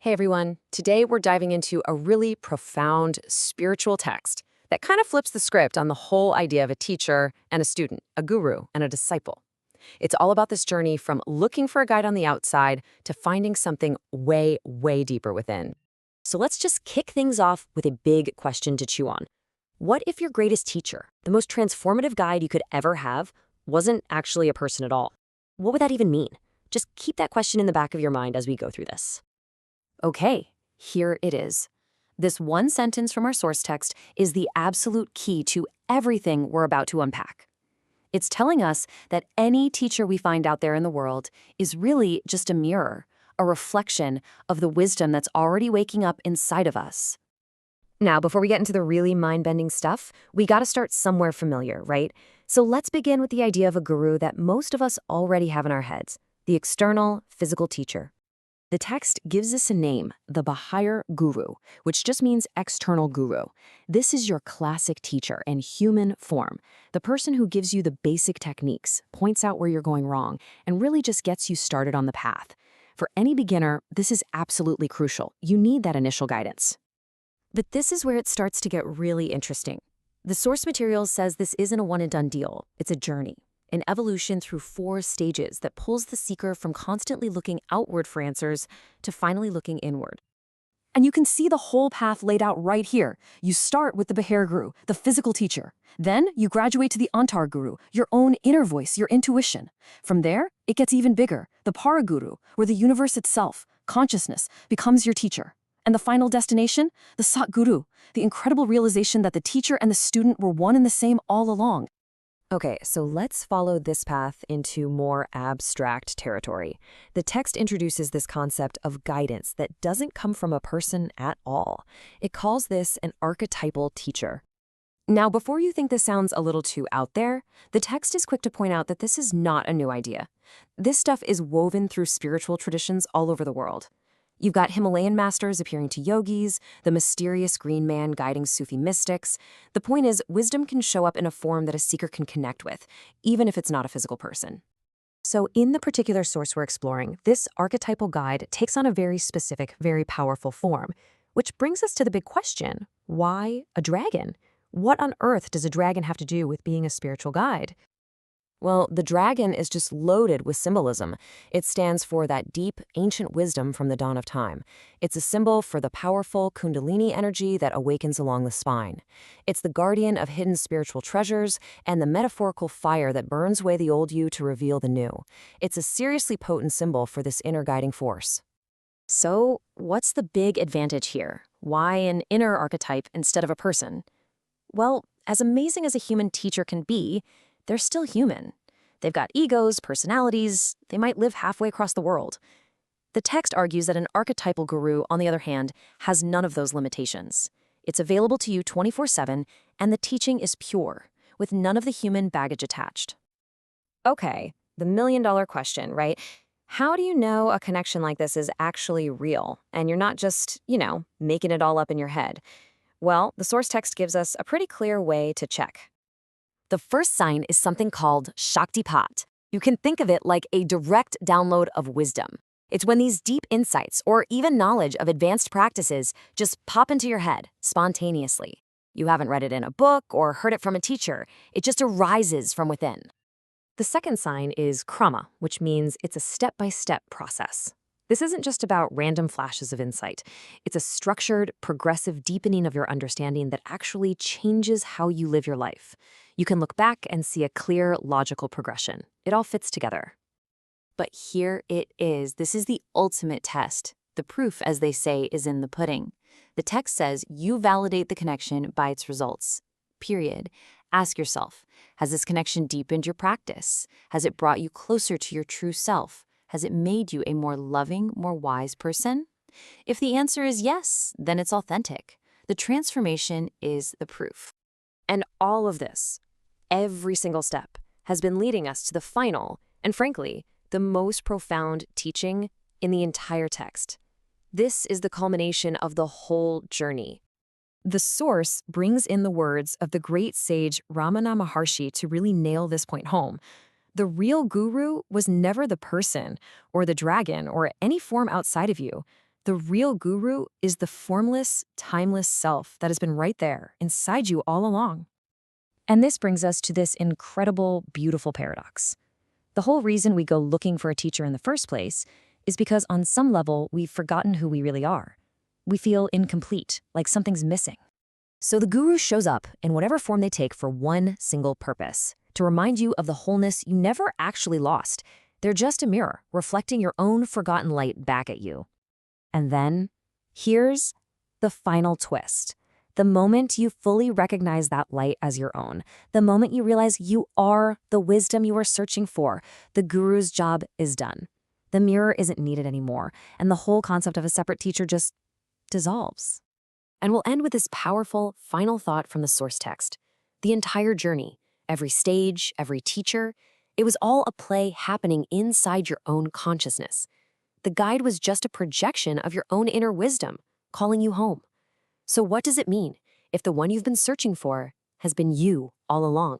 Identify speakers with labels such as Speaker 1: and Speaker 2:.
Speaker 1: Hey everyone, today we're diving into a really profound spiritual text that kind of flips the script on the whole idea of a teacher and a student, a guru and a disciple. It's all about this journey from looking for a guide on the outside to finding something way, way deeper within. So let's just kick things off with a big question to chew on. What if your greatest teacher, the most transformative guide you could ever have, wasn't actually a person at all? What would that even mean? Just keep that question in the back of your mind as we go through this. Okay, here it is. This one sentence from our source text is the absolute key to everything we're about to unpack. It's telling us that any teacher we find out there in the world is really just a mirror, a reflection of the wisdom that's already waking up inside of us. Now, before we get into the really mind-bending stuff, we gotta start somewhere familiar, right? So let's begin with the idea of a guru that most of us already have in our heads, the external, physical teacher. The text gives us a name, the Bahá'í Guru, which just means external guru. This is your classic teacher in human form, the person who gives you the basic techniques, points out where you're going wrong, and really just gets you started on the path. For any beginner, this is absolutely crucial. You need that initial guidance. But this is where it starts to get really interesting. The source material says this isn't a one-and-done deal. It's a journey. An evolution through 4 stages that pulls the seeker from constantly looking outward for answers to finally looking inward. And you can see the whole path laid out right here. You start with the Bahá'í Guru, the physical teacher. Then you graduate to the Antar Guru, your own inner voice, your intuition. From there, it gets even bigger, the Para Guru, where the universe itself, consciousness, becomes your teacher. And the final destination, the Sat Guru, the incredible realization that the teacher and the student were one and the same all along. Okay, so let's follow this path into more abstract territory. The text introduces this concept of guidance that doesn't come from a person at all. It calls this an archetypal teacher. Now, before you think this sounds a little too out there, the text is quick to point out that this is not a new idea. This stuff is woven through spiritual traditions all over the world. You've got Himalayan masters appearing to yogis, the mysterious green man guiding Sufi mystics. The point is, wisdom can show up in a form that a seeker can connect with, even if it's not a physical person. So in the particular source we're exploring, this archetypal guide takes on a very specific, very powerful form, which brings us to the big question, why a dragon? What on earth does a dragon have to do with being a spiritual guide? Well, the dragon is just loaded with symbolism. It stands for that deep, ancient wisdom from the dawn of time. It's a symbol for the powerful Kundalini energy that awakens along the spine. It's the guardian of hidden spiritual treasures and the metaphorical fire that burns away the old you to reveal the new. It's a seriously potent symbol for this inner guiding force. So, what's the big advantage here? Why an inner archetype instead of a person? Well, as amazing as a human teacher can be, they're still human. They've got egos, personalities, they might live halfway across the world. The text argues that an archetypal guru, on the other hand, has none of those limitations. It's available to you 24/7, and the teaching is pure, with none of the human baggage attached. Okay, the million-dollar question, right? How do you know a connection like this is actually real, and you're not just, making it all up in your head? Well, the source text gives us a pretty clear way to check. The first sign is something called Shaktipat. You can think of it like a direct download of wisdom. It's when these deep insights or even knowledge of advanced practices just pop into your head spontaneously. You haven't read it in a book or heard it from a teacher. It just arises from within. The second sign is Krama, which means it's a step-by-step process. This isn't just about random flashes of insight. It's a structured, progressive deepening of your understanding that actually changes how you live your life. You can look back and see a clear, logical progression. It all fits together. But here it is. This is the ultimate test. The proof, as they say, is in the pudding. The text says you validate the connection by its results. Period. Ask yourself, has this connection deepened your practice? Has it brought you closer to your true self? Has it made you a more loving, more wise person? If the answer is yes, then it's authentic. The transformation is the proof. And all of this, every single step, has been leading us to the final, and frankly, the most profound teaching in the entire text. This is the culmination of the whole journey. The source brings in the words of the great sage Ramana Maharshi to really nail this point home. The real guru was never the person or the dragon or any form outside of you. The real guru is the formless, timeless self that has been right there inside you all along. And this brings us to this incredible, beautiful paradox. The whole reason we go looking for a teacher in the first place is because on some level we've forgotten who we really are. We feel incomplete, like something's missing. So the guru shows up in whatever form they take for one single purpose, to remind you of the wholeness you never actually lost. They're just a mirror, reflecting your own forgotten light back at you. And then, here's the final twist. The moment you fully recognize that light as your own, the moment you realize you are the wisdom you are searching for, the guru's job is done. The mirror isn't needed anymore, and the whole concept of a separate teacher just dissolves. And we'll end with this powerful final thought from the source text. The entire journey, every stage, every teacher, it was all a play happening inside your own consciousness. The guide was just a projection of your own inner wisdom, calling you home. So what does it mean if the one you've been searching for has been you all along?